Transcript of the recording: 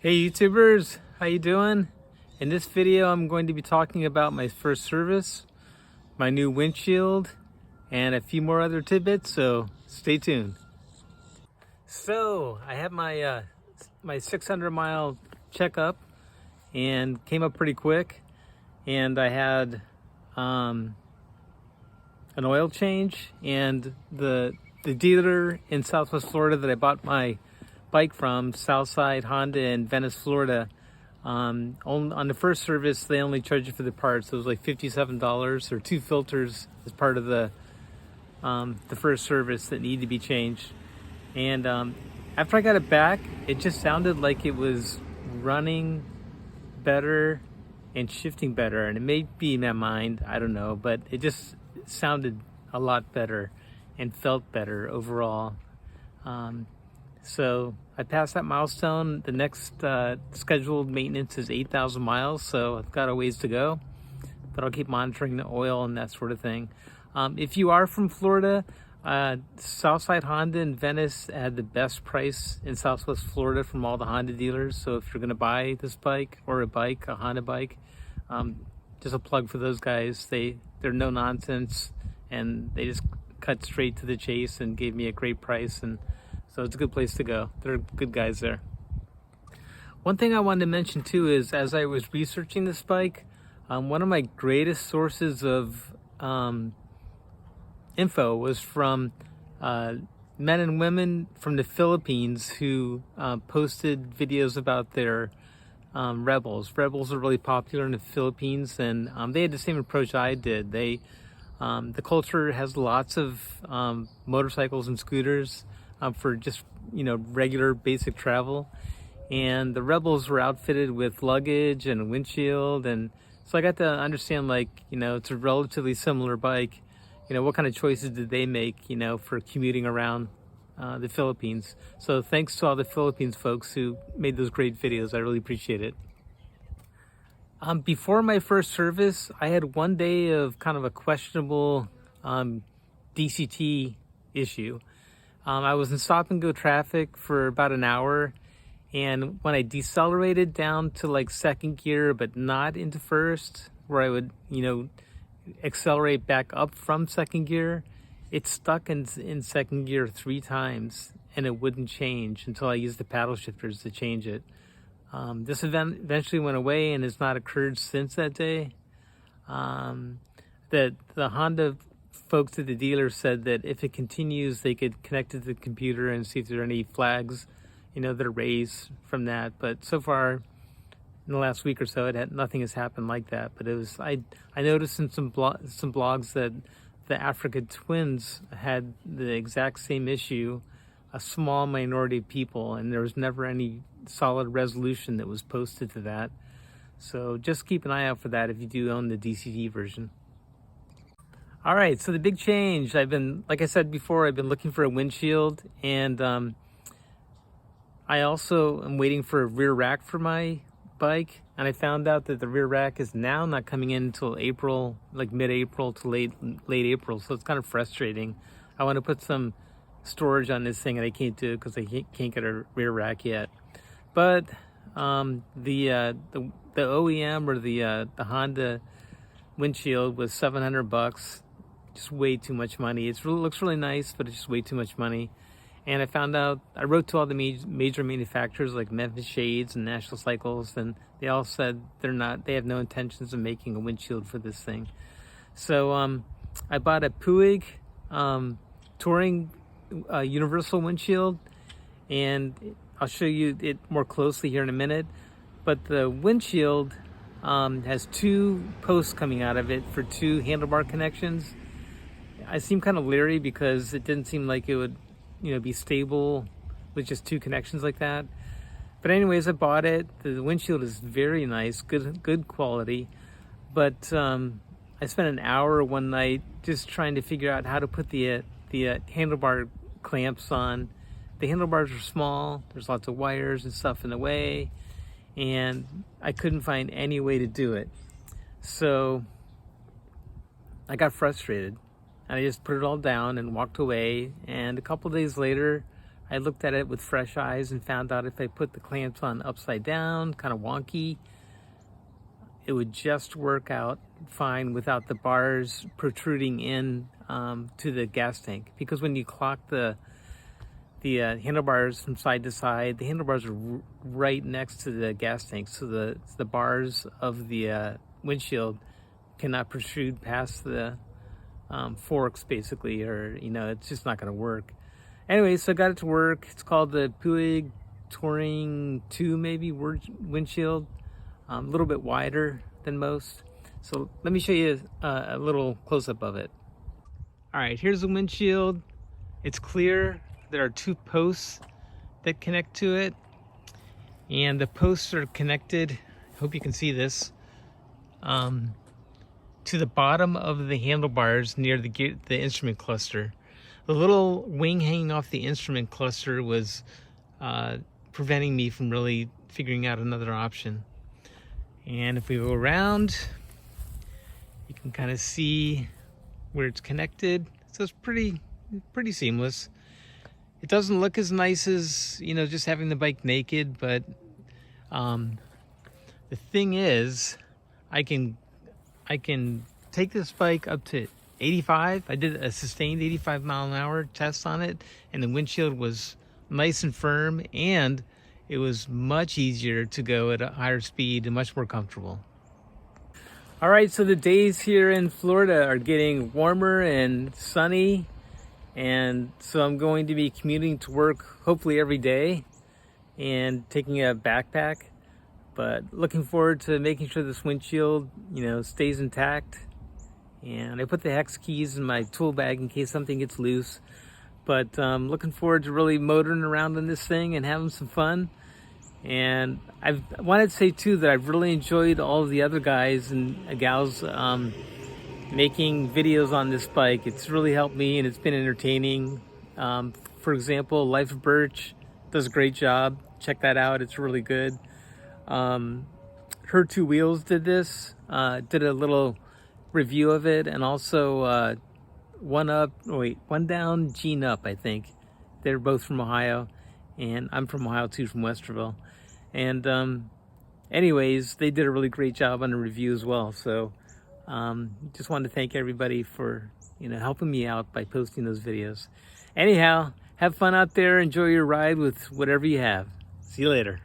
Hey YouTubers, how you doing? In this video I'm going to be talking about my first service, my new windshield, and a few more other tidbits, so stay tuned. So I had my 600-mile checkup and came up pretty quick, and I had an oil change, and the dealer in Southwest Florida that I bought my bike from, Southside Honda in Venice, Florida, on the first service they only charge you for the parts. So it was like $57 or 2 filters as part of the first service that need to be changed. And after I got it back, it just sounded like it was running better and shifting better, and it may be in my mind, I don't know, but it just sounded a lot better and felt better overall. So I passed that milestone. The next scheduled maintenance is 8,000 miles, so I've got a ways to go, but I'll keep monitoring the oil and that sort of thing. If you are from Florida, Southside Honda in Venice had the best price in Southwest Florida from all the Honda dealers. So if you're going to buy this bike or a Honda bike, just a plug for those guys. They're no nonsense, and they just cut straight to the chase and gave me a great price, and so it's a good place to go. They're good guys there. One thing I wanted to mention too is, as I was researching this bike, one of my greatest sources of info was from men and women from the Philippines who posted videos about their Rebels. Rebels are really popular in the Philippines, and they had the same approach I did. The culture has lots of motorcycles and scooters for just, regular basic travel. And the Rebels were outfitted with luggage and a windshield. And so I got to understand, it's a relatively similar bike. What kind of choices did they make, for commuting around the Philippines. So thanks to all the Philippines folks who made those great videos. I really appreciate it. Before my first service, I had one day of kind of a questionable DCT issue. I was in stop and go traffic for about an hour, and when I decelerated down to second gear but not into first, where I would accelerate back up from second gear, it stuck in second gear 3 times, and it wouldn't change until I used the paddle shifters to change it. This event eventually went away and has not occurred since that day. The Honda folks at the dealer said that if it continues, they could connect it to the computer and see if there are any flags, that are raised from that. But so far, in the last week or so, nothing has happened like that. But I noticed in some blogs that the Africa twins had the exact same issue, a small minority of people, and there was never any solid resolution that was posted to that. So just keep an eye out for that if you do own the DCT version. All right, so the big change, like I said before, I've been looking for a windshield, and I also am waiting for a rear rack for my bike, and I found out that the rear rack is now not coming in until April, mid-April to late April, so it's kind of frustrating. I want to put some storage on this thing, and I can't do it because I can't get a rear rack yet. But the OEM or the Honda windshield was $700. Just way too much money. It looks really nice, but it's just way too much money. And I found out, I wrote to all the major manufacturers like Memphis Shades and National Cycles, and they all said they have no intentions of making a windshield for this thing. So I bought a Puig Touring universal windshield, and I'll show you it more closely here in a minute. But the windshield has 2 posts coming out of it for 2 handlebar connections. I seem kind of leery because it didn't seem like it would, be stable with just 2 connections like that. But anyways, I bought it. The windshield is very nice, good quality. But I spent an hour one night just trying to figure out how to put the handlebar clamps on. The handlebars are small. There's lots of wires and stuff in the way, and I couldn't find any way to do it. So I got frustrated, and I just put it all down and walked away. And a couple days later, I looked at it with fresh eyes and found out if I put the clamps on upside down, kind of wonky, it would just work out fine without the bars protruding in to the gas tank. Because when you clock the handlebars from side to side, the handlebars are right next to the gas tank, so the bars of the windshield cannot protrude past the forks, basically, or it's just not going to work. Anyway, so I got it to work. It's called the Puig Touring 2 maybe windshield, a little bit wider than most. So let me show you a little close-up of it. All right, here's the windshield. It's clear. There are 2 posts that connect to it, and the posts are connected, hope you can see this, to the bottom of the handlebars near the instrument cluster. The little wing hanging off the instrument cluster was preventing me from really figuring out another option. And if we go around, you can kind of see where it's connected. So it's pretty seamless. It doesn't look as nice as, just having the bike naked, but the thing is, I can take this bike up to 85. I did a sustained 85 mile an hour test on it, and the windshield was nice and firm, and it was much easier to go at a higher speed and much more comfortable. All right, so the days here in Florida are getting warmer and sunny, and so I'm going to be commuting to work hopefully every day and taking a backpack, but looking forward to making sure this windshield, stays intact. And I put the hex keys in my tool bag in case something gets loose. But looking forward to really motoring around in this thing and having some fun. And I wanted to say too that I've really enjoyed all of the other guys and gals making videos on this bike. It's really helped me and it's been entertaining. For example, Life of Birch does a great job. Check that out, it's really good. Her Two Wheels did this, did a little review of it, and also One Down, Gene Up, I think. They're both from Ohio, and I'm from Ohio too, from Westerville. And anyways, they did a really great job on the review as well. So just wanted to thank everybody for helping me out by posting those videos. Anyhow, have fun out there, enjoy your ride with whatever you have. See you later.